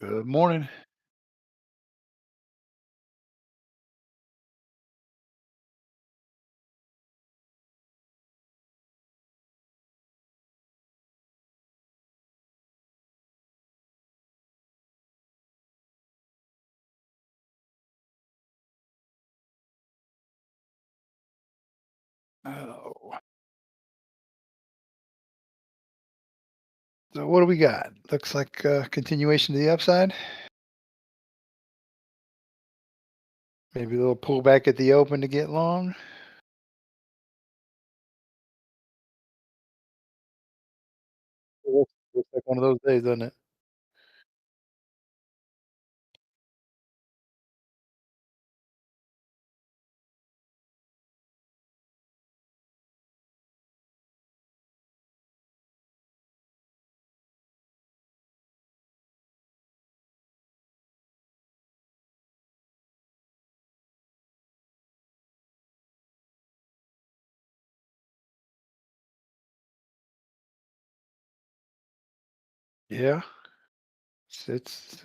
Good morning. Oh, so what do we got? Looks like continuation to the upside. Maybe a little pullback at the open to get long. Looks like one of those days, doesn't it? Yeah.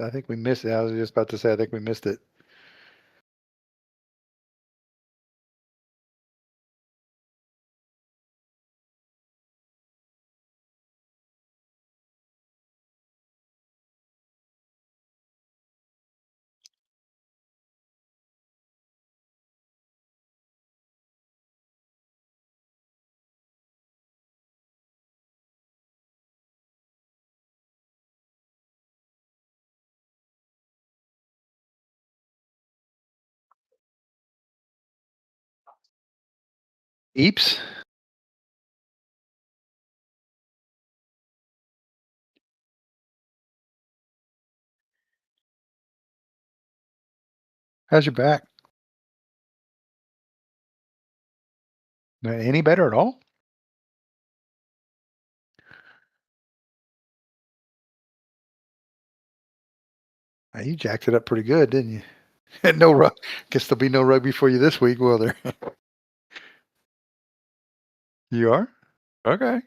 I think we missed it. I was just about to say. I think we missed it. Eeps. How's your back? Any better at all? You jacked it up pretty good, didn't you? No rug. Guess there'll be no rugby for you this week, will there? You are? Okay.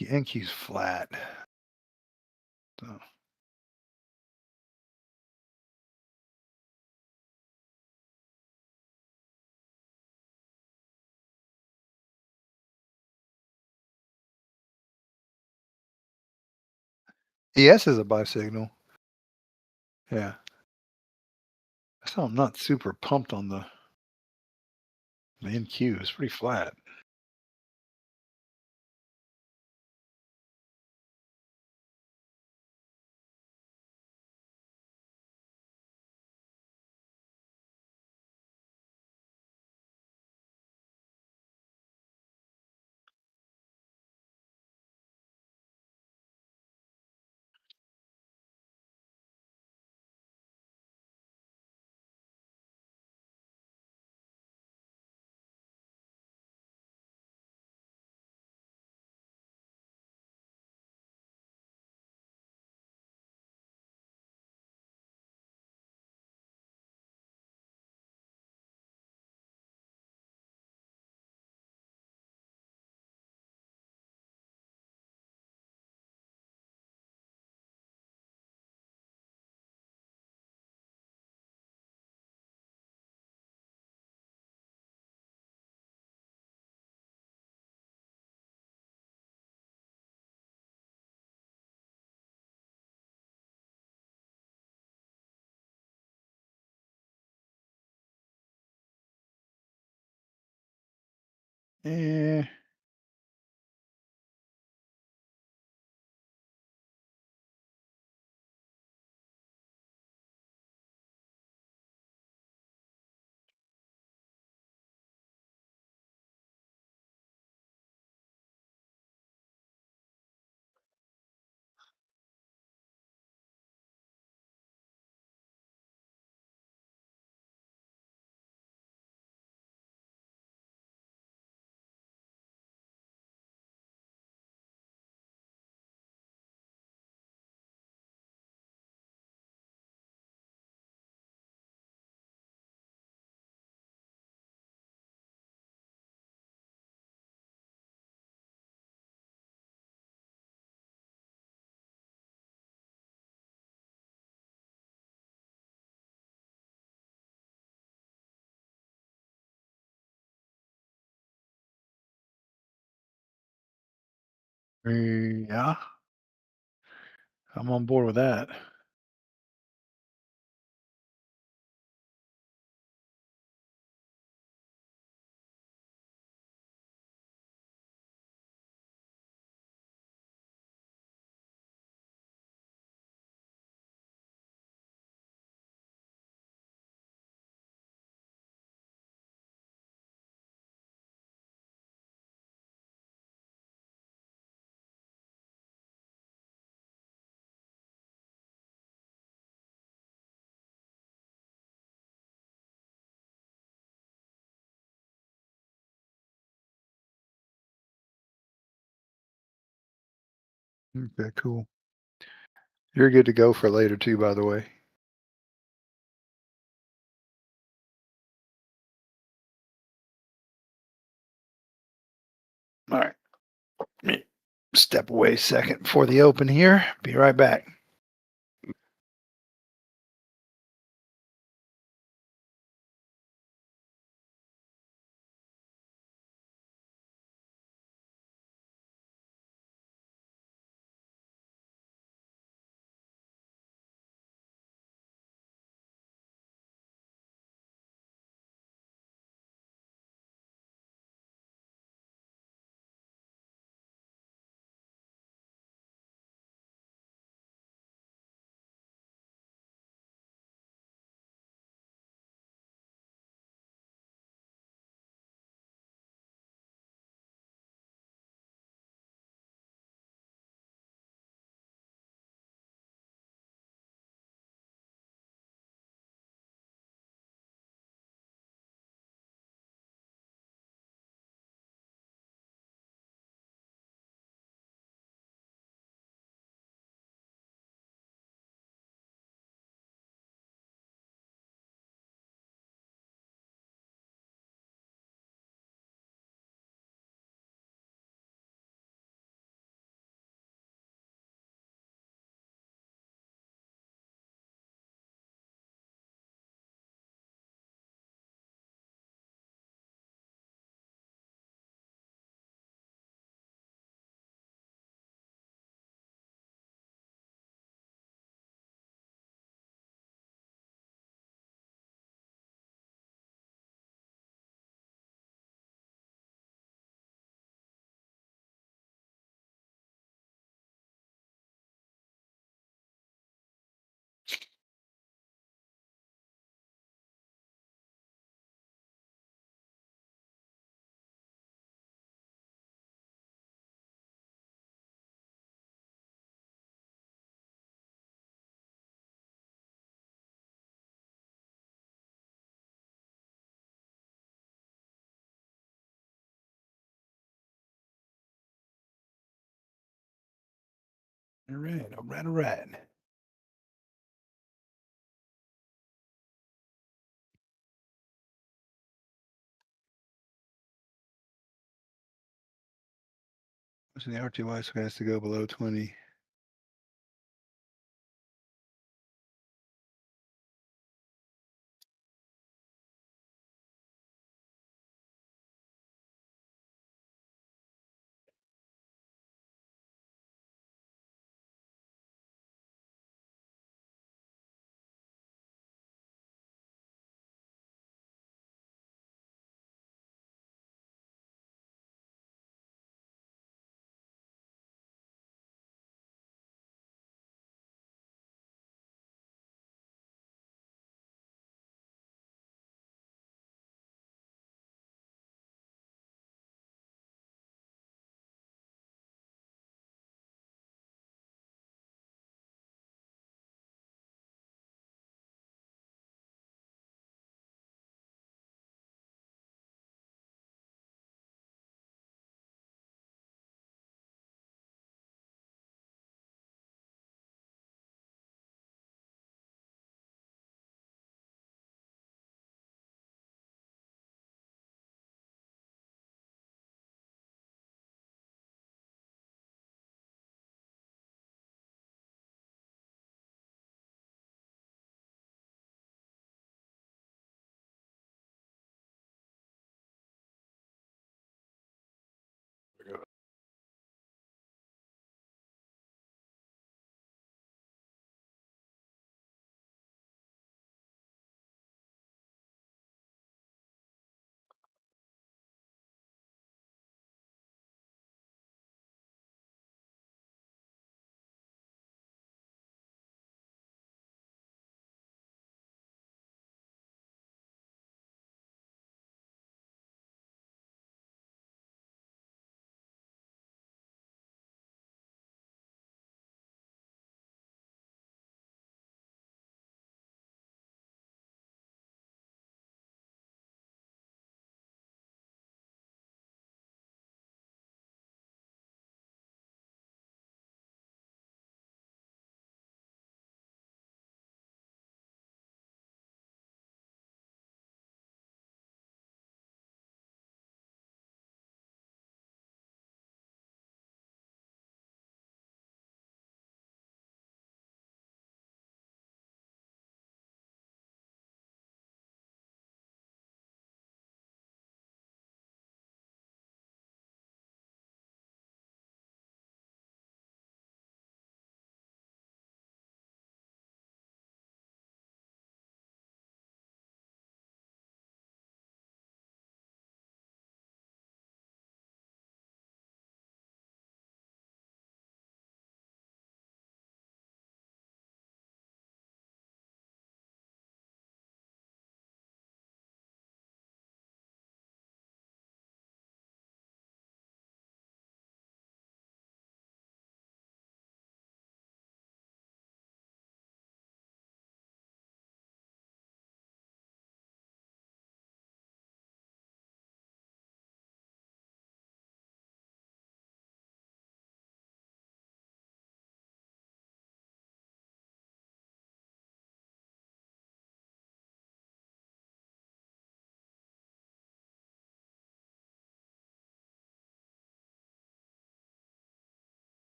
NQ's flat. So, ES is a buy signal. Yeah. So I'm not super pumped on the NQ. It's pretty flat. Eh, Yeah, I'm on board with that. Okay, cool. You're good to go for later too, by the way. All right. Let me step away a second before the open here. Be right back. All right. All right. All right. So the RTY square has to go below 20.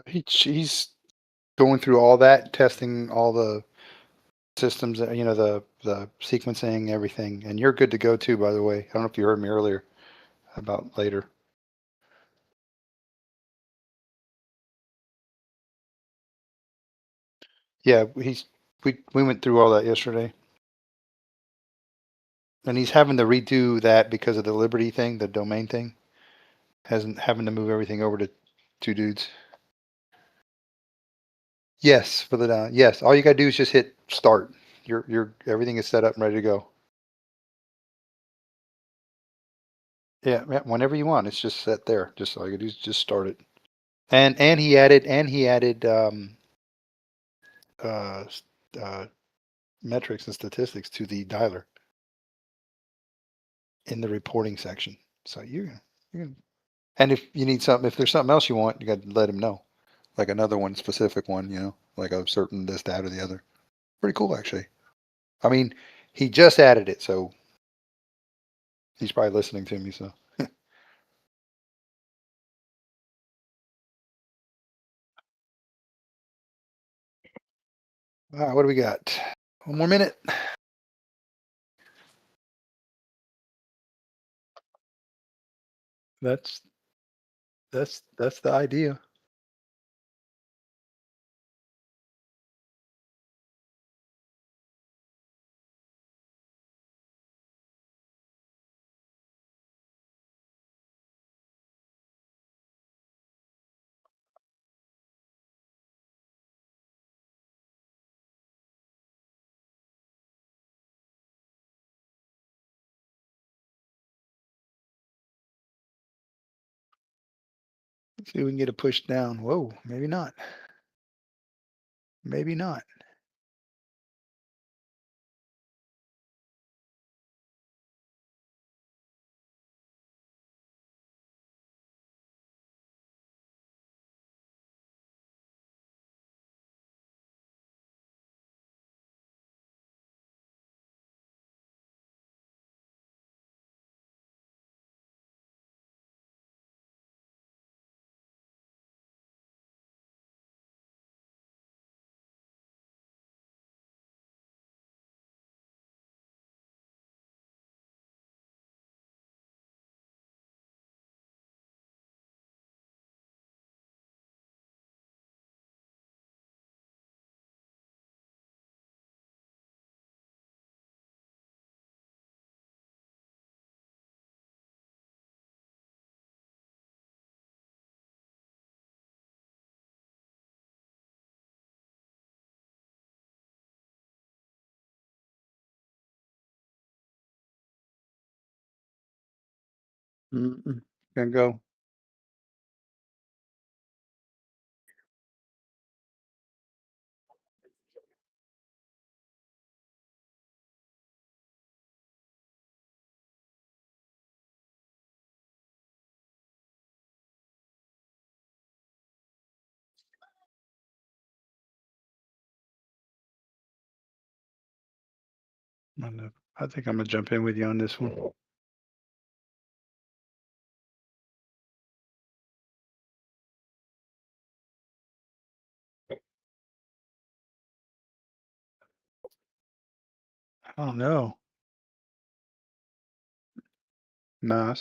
He's going through all that, testing all the systems, the sequencing, everything, and you're good to go too, by the way. I don't know if you heard me earlier about later. Yeah, we went through all that yesterday, and he's having to redo that because of the Liberty thing, the domain thing. Hasn't having to move everything over to two dudes. Yes, for the down. Yes, all you gotta do is just hit start. Your everything is set up and ready to go. Yeah, yeah, whenever you want, it's just set there. Just all you gotta do is just start it. And he added uh, s- uh, metrics and statistics to the dialer in the reporting section. So you can, and if you need something, if there's something else you want, you got to let him know, like another one, specific one, like a certain this, that, or the other. Pretty cool, actually. I mean, he just added it, so he's probably listening to me. So, all right, what do we got? One more minute. That's that's the idea. Let's see if we can get it pushed down. Whoa, maybe not. Maybe not. Mm-mm. Gonna go. I think I'm gonna jump in with you on this one. Oh no. Nah,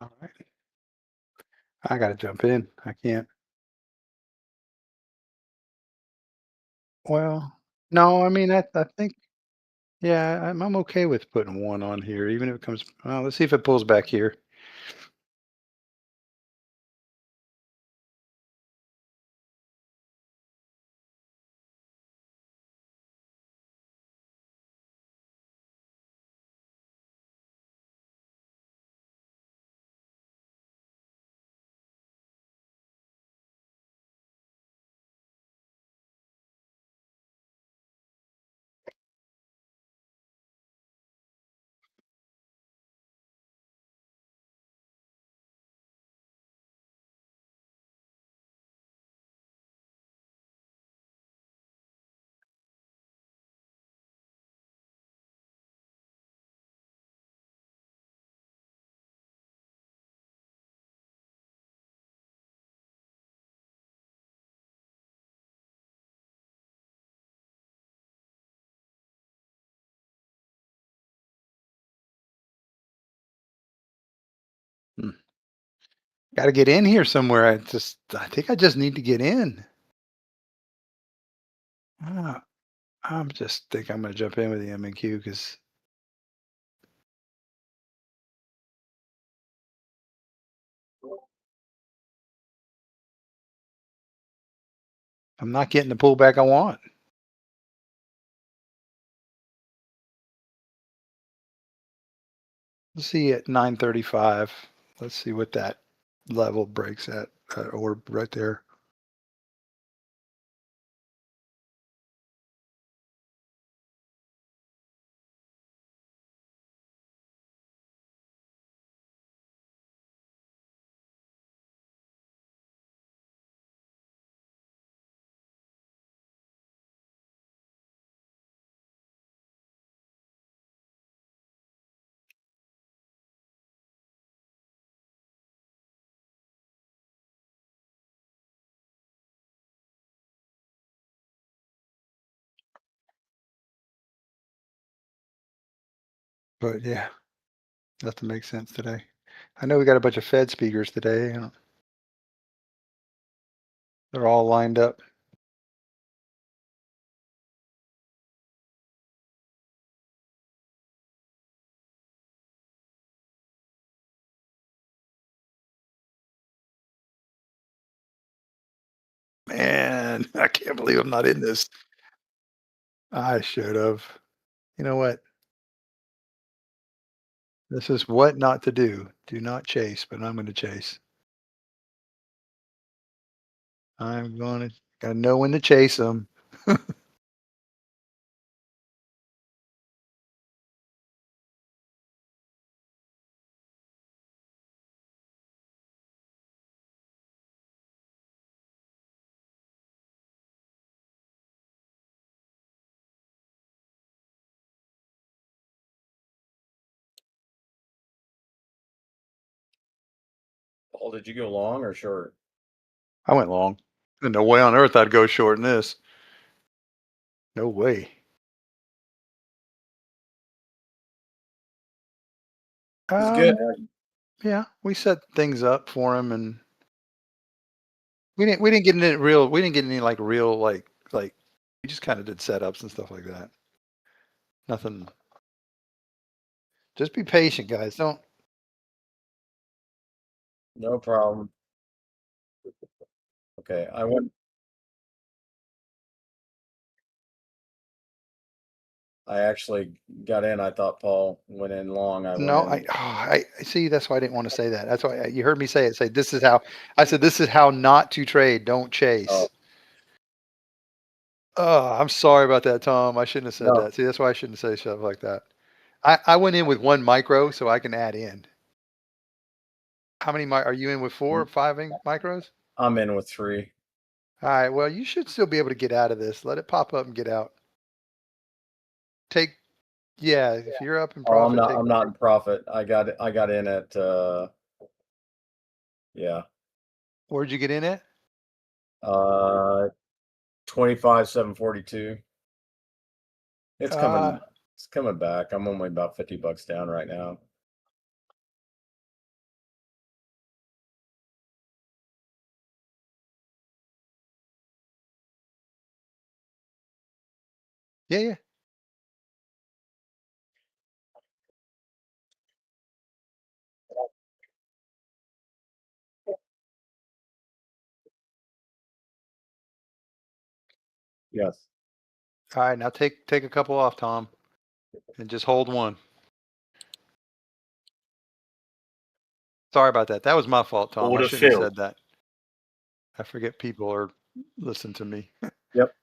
all right. I gotta jump in. I can't. Well, no, I mean, I think, yeah, I'm okay with putting one on here, even if it comes. Well, let's see if it pulls back here. Got to get in here somewhere. I think I just need to get in. Ah, I'm just think I'm gonna jump in with the M&Q because I'm not getting the pullback I want. Let's see at 9:35. Let's see what that level breaks at, or right there. But yeah, nothing makes sense today. I know we got a bunch of Fed speakers today. They're all lined up. Man, I can't believe I'm not in this. I should have. You know what? This is what not to do. Do not chase, but I'm going to chase. I'm going to, gotta know when to chase them. Paul, did you go long or short? I went long. There's no way on earth I'd go short in this. No way. It's good. Yeah, we set things up for him, and we didn't get any real. We didn't get any like real like. We just kind of did setups and stuff like that. Nothing. Just be patient, guys. Don't. No problem. Okay, I actually got in. I thought Paul went in long. I went No, in. I see. That's why I didn't want to say that. That's why you heard me say it. Say this is how. I said this is how not to trade. Don't Oh, chase. Oh, I'm sorry about that, Tom. I shouldn't have said no, that. See, that's why I shouldn't say stuff like that. I went in with one micro, so I can add in. How many are you in with 4 or 5 micros? I'm in with three. All right. Well, you should still be able to get out of this. Let it pop up and get out. Take, yeah. If you're up in Oh, I'm profit, not. take. I'm not in profit. I got in at. Yeah. Where'd you get in at? Uh, 25,742. It's Uh, coming. It's coming back. I'm only about $50 down right now. yeah, yeah. Yes. All right. Now take a couple off, Tom, and just hold one. Sorry about that. That was my fault, Tom. I Order shouldn't have filled. said that. I forget people are listen to me. Yep.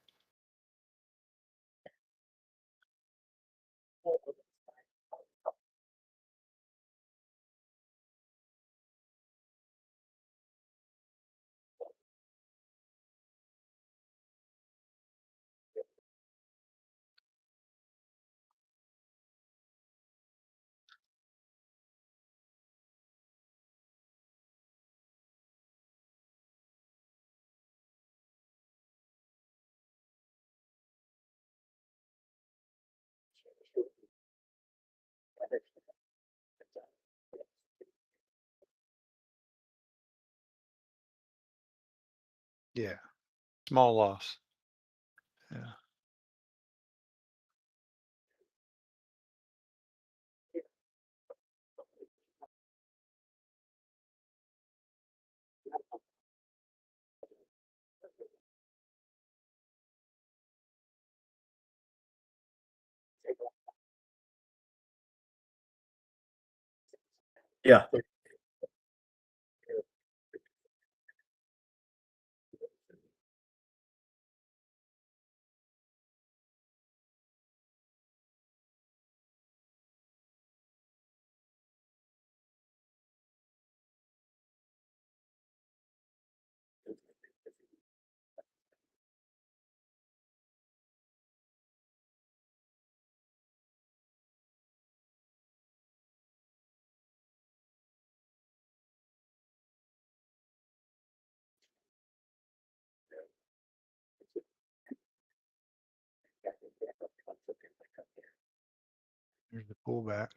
Yeah. Small loss. Yeah. Yeah. Here's the pullback.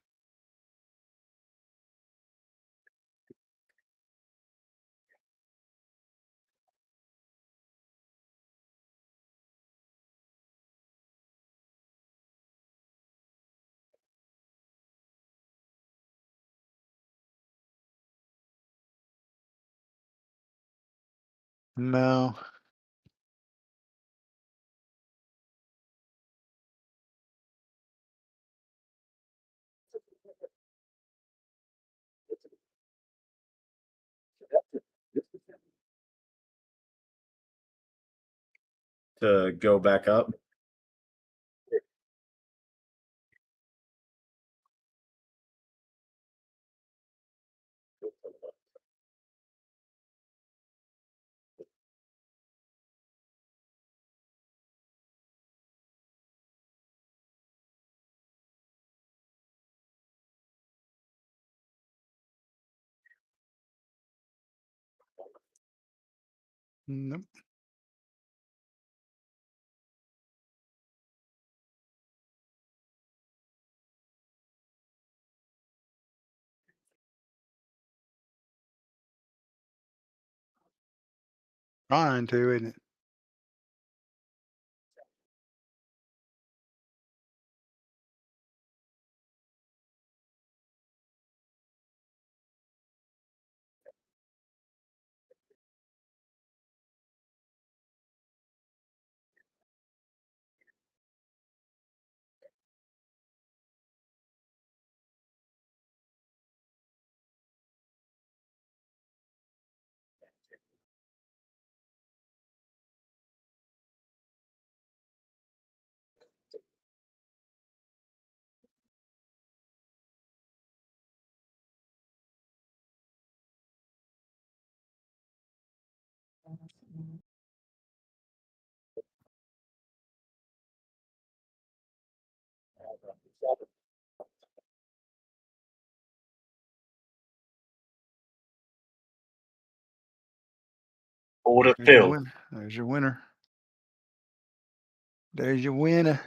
No. To go back up. Nope. Trying to, isn't it? Order There's your filled. winner. There's your winner. There's your winner.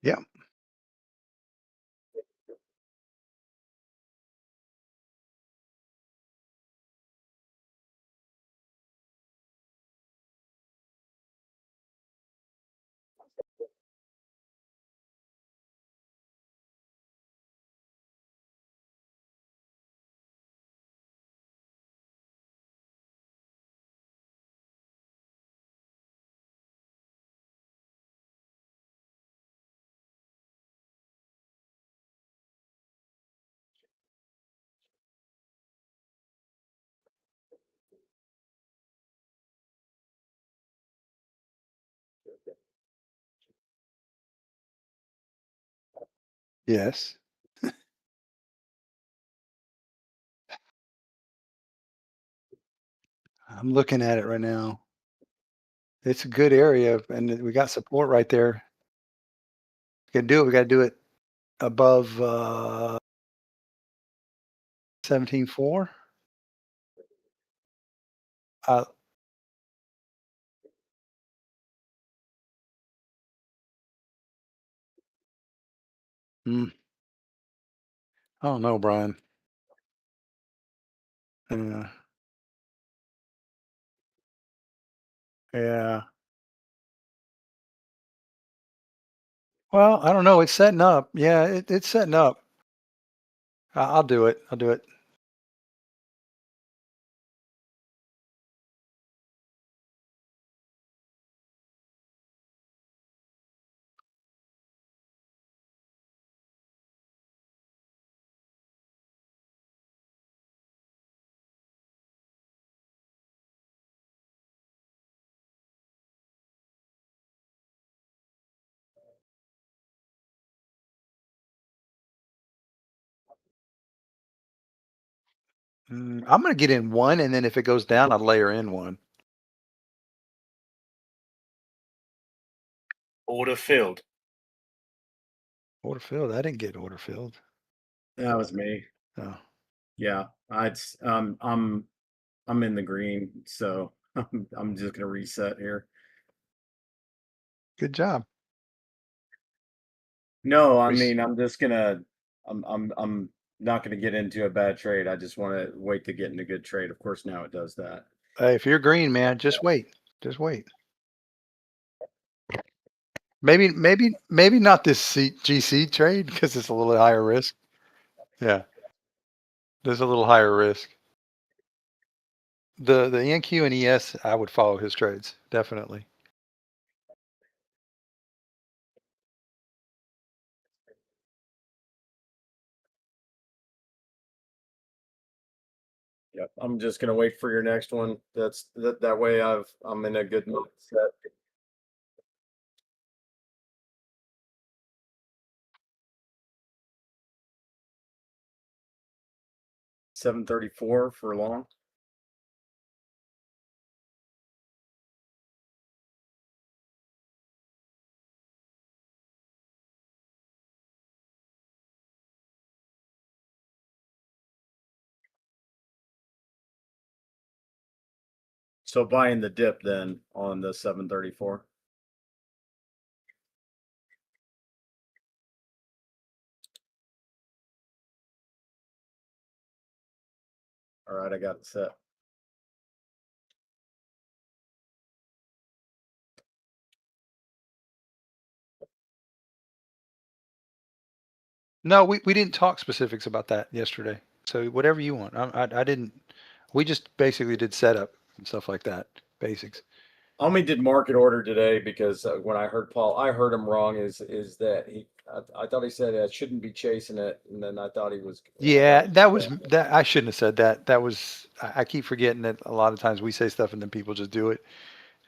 Yep. Yes. I'm looking at it right now. It's a good area, and we got support right there. We can do it. We got to do it above 17.4. Uh, mm, I don't know, Brian. Yeah, yeah. Well, I don't know. It's setting up. Yeah, it's setting up. I'll do it. I'll do it. I'm gonna get in one, and then if it goes down, I'll layer in one. Order filled. Order filled. I didn't get order filled. That was me. Oh, Yeah, I'm in the green, so I'm just gonna reset here. good job. No, I Res- mean I'm not gonna get into a bad trade. I just want to wait to get into a good trade. Of course, now it does that. Hey, if you're green, man, just wait. Just wait. Maybe not this GC trade because it's a little higher risk. Yeah, there's a little higher risk. The NQ and ES, I would follow his trades definitely. Yep. I'm just gonna wait for your next one. That way I'm in a good mindset. 734 for long. So buying the dip then on the 734. All right, I got it set. No, we didn't talk specifics about that yesterday. So whatever you want. I didn't. We just basically did setup and stuff like that. Basics. Only did market order today because when I heard Paul, I heard him wrong. Is that I thought he said I shouldn't be chasing it, and then I thought he was. I thought Yeah, he that was that. I shouldn't have said that. That was. I keep forgetting that a lot of times we say stuff and then people just do it.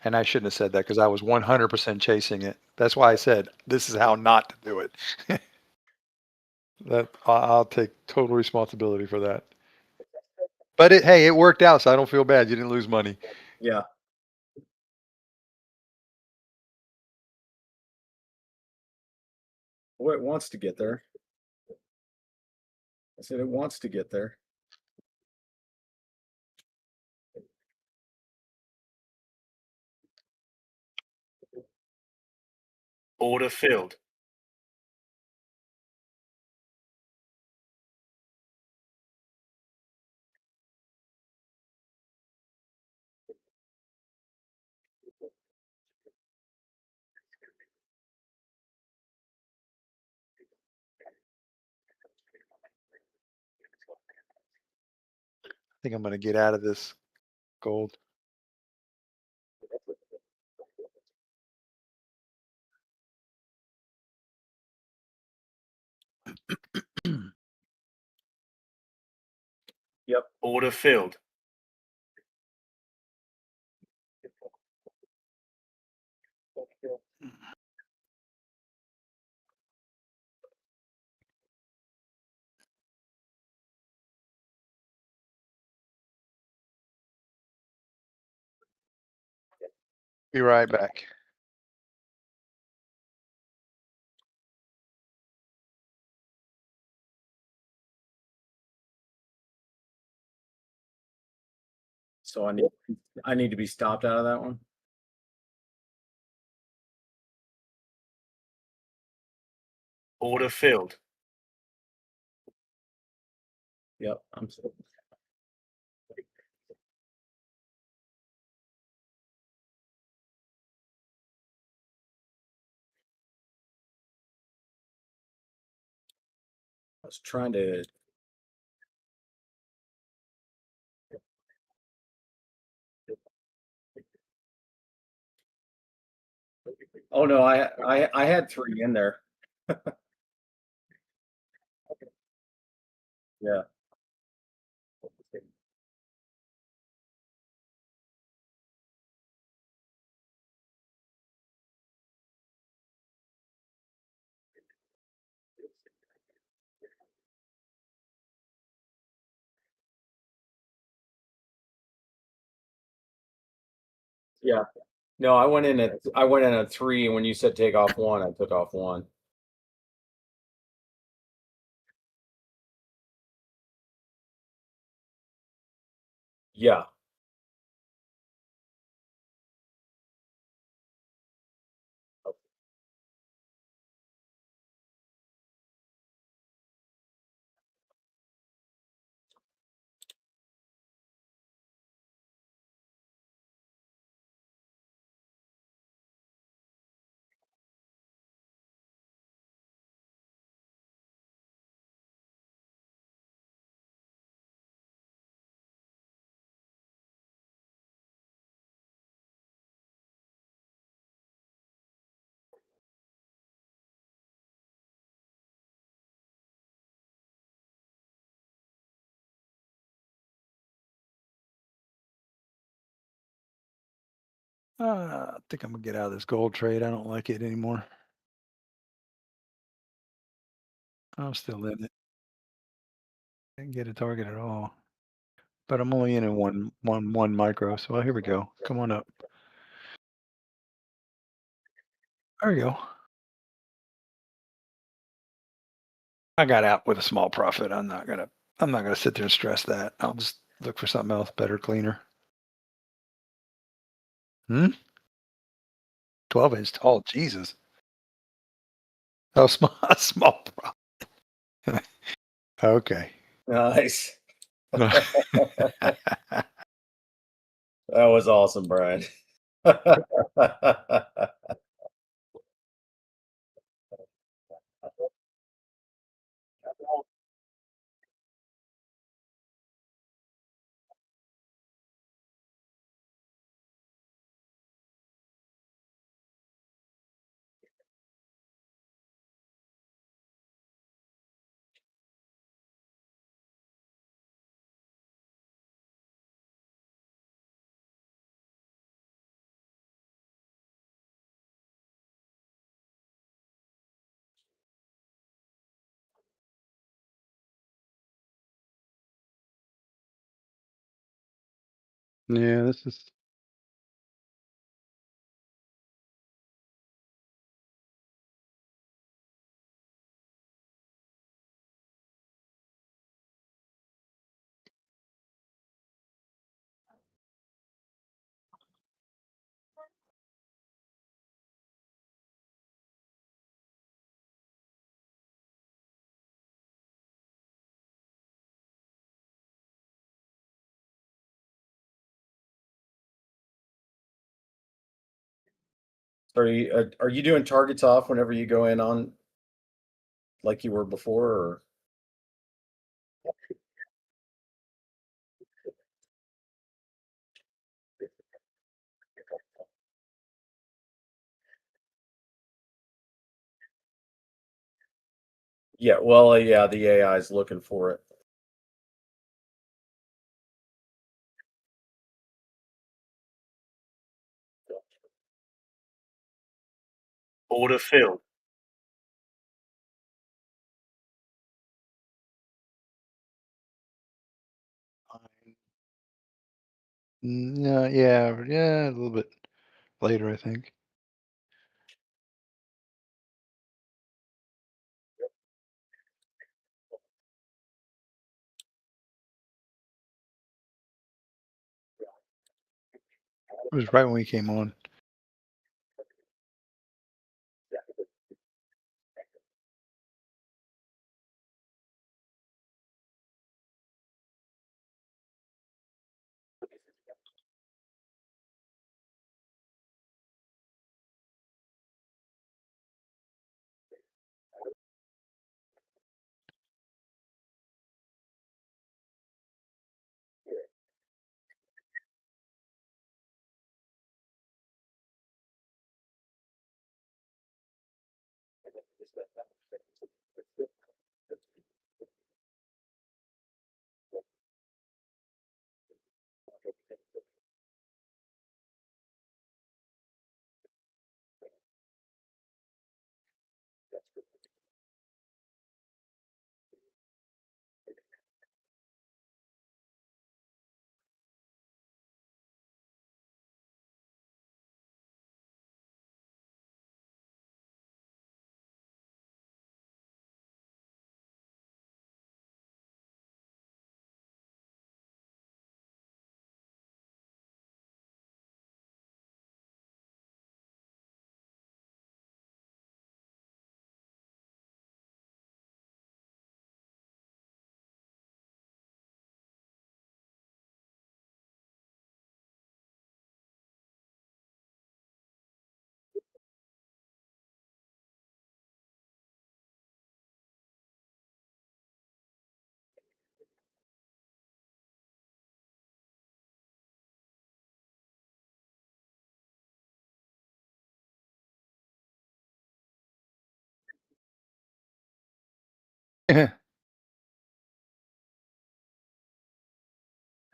And I shouldn't have said that because I was 100% chasing it. That's why I said this is how not to do it. That I'll take total responsibility for that. But hey, it worked out, so I don't feel bad. You didn't lose money. yeah. Well, it wants to get there. I said it wants to get there. Order filled. I think I'm going to get out of this gold. Yep. Order filled. Be right back. So I need to be stopped out of that one. Order filled. Yep. I'm still. I was trying to. Oh no, I had 3 in there. Yeah. Yeah. No, I went in at 3, and when you said take off 1, I took off 1. Yeah. I think I'm gonna get out of this gold trade. I don't like it anymore. I'm still in it. Didn't get a target at all. But I'm only in one micro. So here we go. Come on up. There we go. I got out with a small profit. I'm not gonna sit there and stress that. I'll just look for something else better, cleaner. 12-inch tall. Jesus. Oh, small, small profit. Okay. Nice. That was awesome, Brian. Yeah, this is. Are you doing targets off whenever you go in on like you were before, or? Yeah, well, yeah, the AI is looking for it. Order filled. No, yeah, a little bit later, I think. It was right when we came on.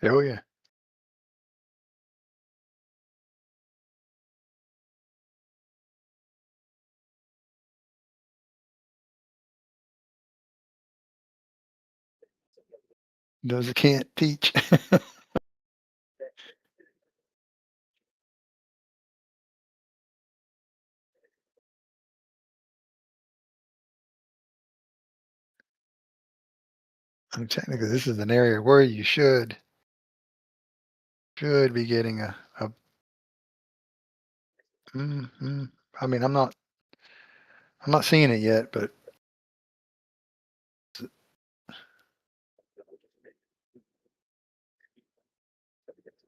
Oh yeah. Those that can't teach. Technically, this is an area where you should be getting a. Mm, I mean, I'm not seeing it yet, but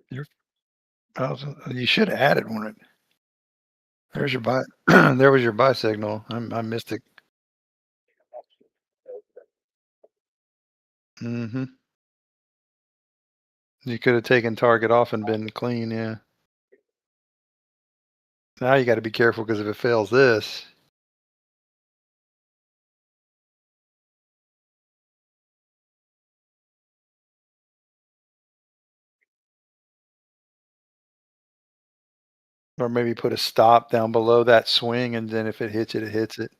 you're, you should have added one. There's your buy. There was your buy signal. I missed it. Hmm. You could have taken target off and been clean. Yeah. Now you got to be careful because if it fails this, or maybe put a stop down below that swing, and then if it hits it, it hits it.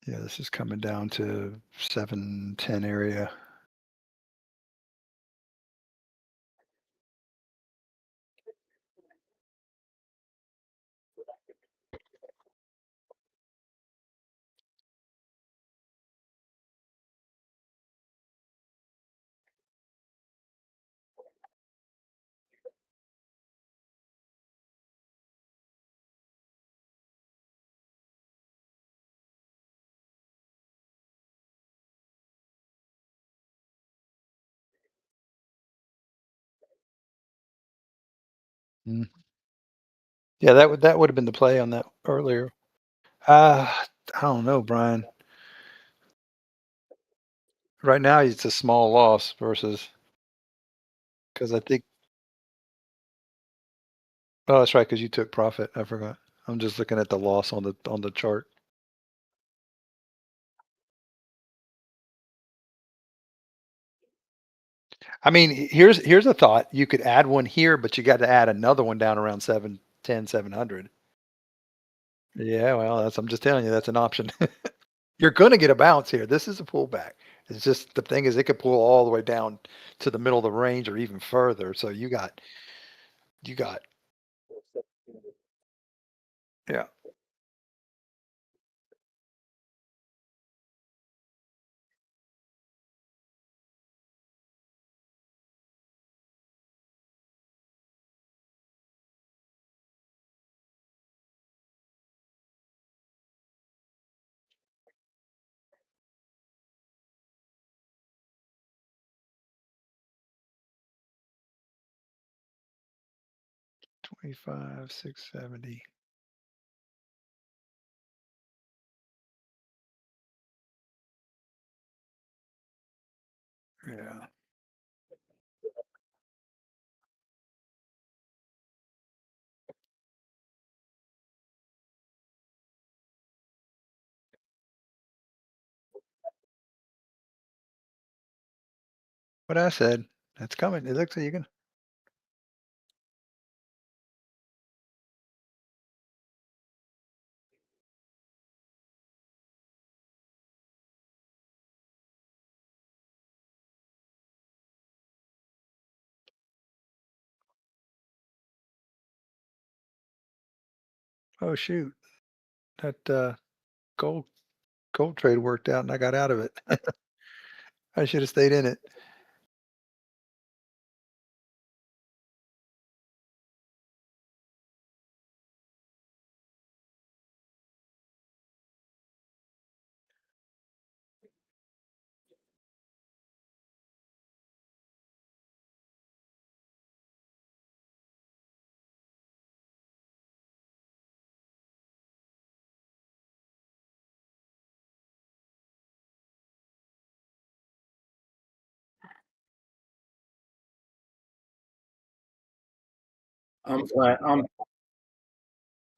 Yeah, this is coming down to 710 area. Mm. Yeah, that would have been the play on that earlier. I don't know, Brian. Right now, it's a small loss versus because I think. Oh, that's right, because you took profit. I forgot. I'm just looking at the loss on the chart. I mean, here's a thought. You could add one here, but you got to add another one down around 710, 700. Yeah, well, I'm just telling you, that's an option. You're gonna get a bounce here. This is a pullback. It's just the thing is it could pull all the way down to the middle of the range or even further. So you got yeah. $25, 670. Yeah. What I said, that's coming. It looks like you're gonna. Oh shoot, that gold gold trade worked out, and I got out of it. I should have stayed in it. I'm flat.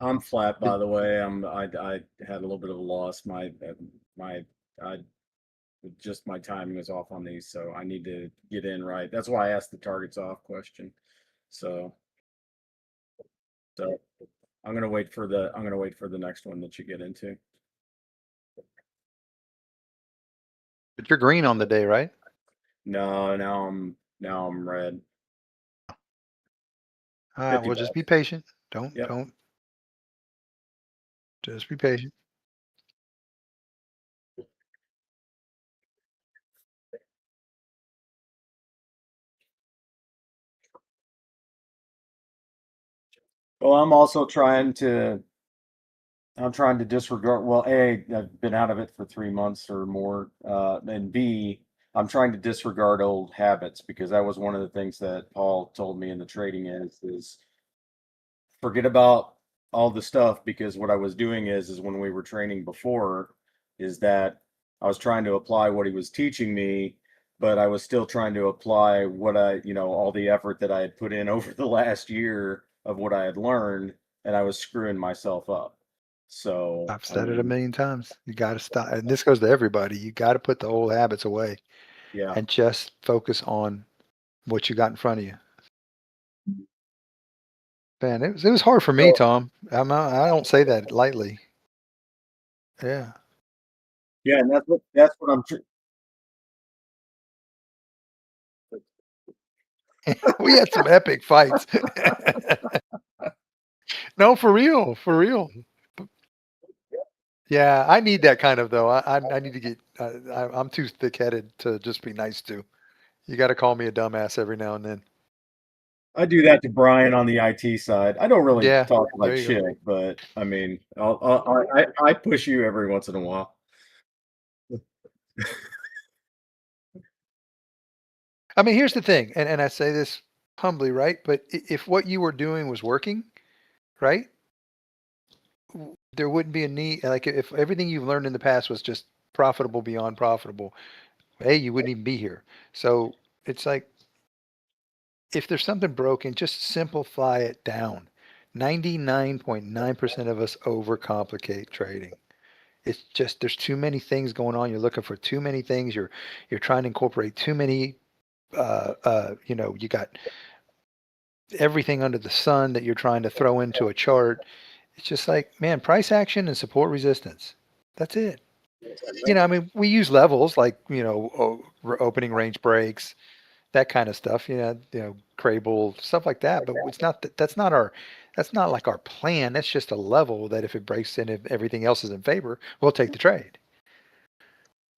I'm flat, by the way. I had a little bit of a loss. My I just my timing was off on these, so I need to get in right. That's why I asked the targets off question. So so I'm gonna wait for the next one that you get into. But you're green on the day, right? No, now I'm red. Well, 50 just be bucks. patient. Don't Yep. don't just be patient. Well, I'm trying to disregard, well, A, I've been out of it for 3 months or more. And B, I'm trying to disregard old habits because that was one of the things that Paul told me in the trading is forget about all the stuff because what I was doing is when we were training before, is that I was trying to apply what he was teaching me, but I was still trying to apply what all the effort that I had put in over the last year of what I had learned, and I was screwing myself up. So, I've I said it a mean, million times. You got to stop, and this goes to everybody. You got to put the old habits away yeah. and just focus on what you got in front of you. Man, it was hard for me, So, Tom. I don't say that lightly. Yeah, yeah, and that's what we had some epic fights. No, for real, for real. Yeah, I need that kind of though. I need to get. I'm too thick headed to just be nice to. You got to call me a dumbass every now and then. I do that to Brian on the IT side. I don't really Yeah, talk there like you go. shit, but I mean, I push you every once in a while. I mean, here's the thing, and I say this humbly, right? But if what you were doing was working, right, there wouldn't be a need. Like if everything you've learned in the past was just profitable beyond profitable, hey, you wouldn't even be here. So it's like if there's something broken, just simplify it down. 99.9% of us overcomplicate trading. It's just there's too many things going on. You're looking for too many things. You're trying to incorporate too many You got everything under the sun that you're trying to throw into a chart. It's just like, man, price action and support resistance. That's it. I mean, we use levels like, opening range breaks, that kind of stuff. Crable, stuff like that. But it's not that's not like our plan. That's just a level that if it breaks and if everything else is in favor, we'll take the trade.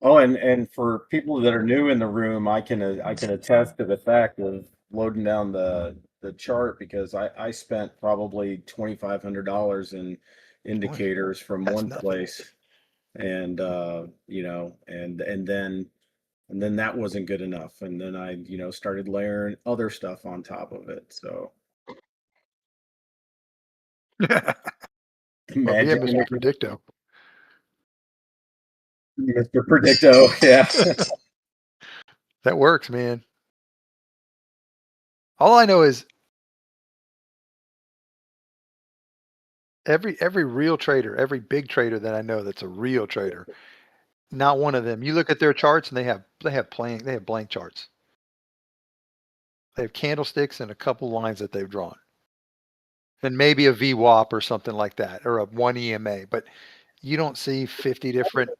Oh, and for people that are new in the room, I can attest to the fact of loading down the chart because I spent probably $2,500 in indicators from That's one nothing. place, and and then that wasn't good enough, and then I started layering other stuff on top of it. So the Well, me and magic in Mr. Predicto. Mr. Predicto, yeah. That works, man. All I know is every real trader, every big trader that I know that's a real trader, not one of them. You look at their charts and they have blank charts. They have candlesticks and a couple lines that they've drawn. And maybe a VWAP or something like that, or a one EMA, but you don't see 50 different.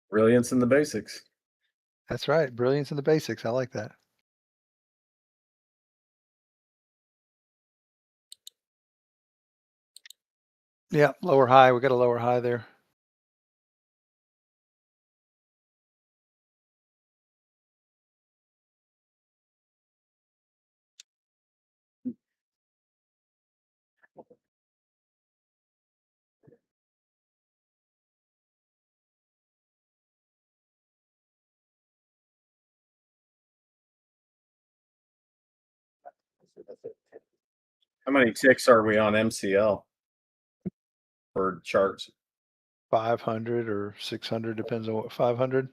Brilliance in the basics. That's right. Brilliance in the basics. I like that. Yeah, lower high. We got a lower high there. How many ticks are we on MCL for charts? 500 or 600, depends on what 500.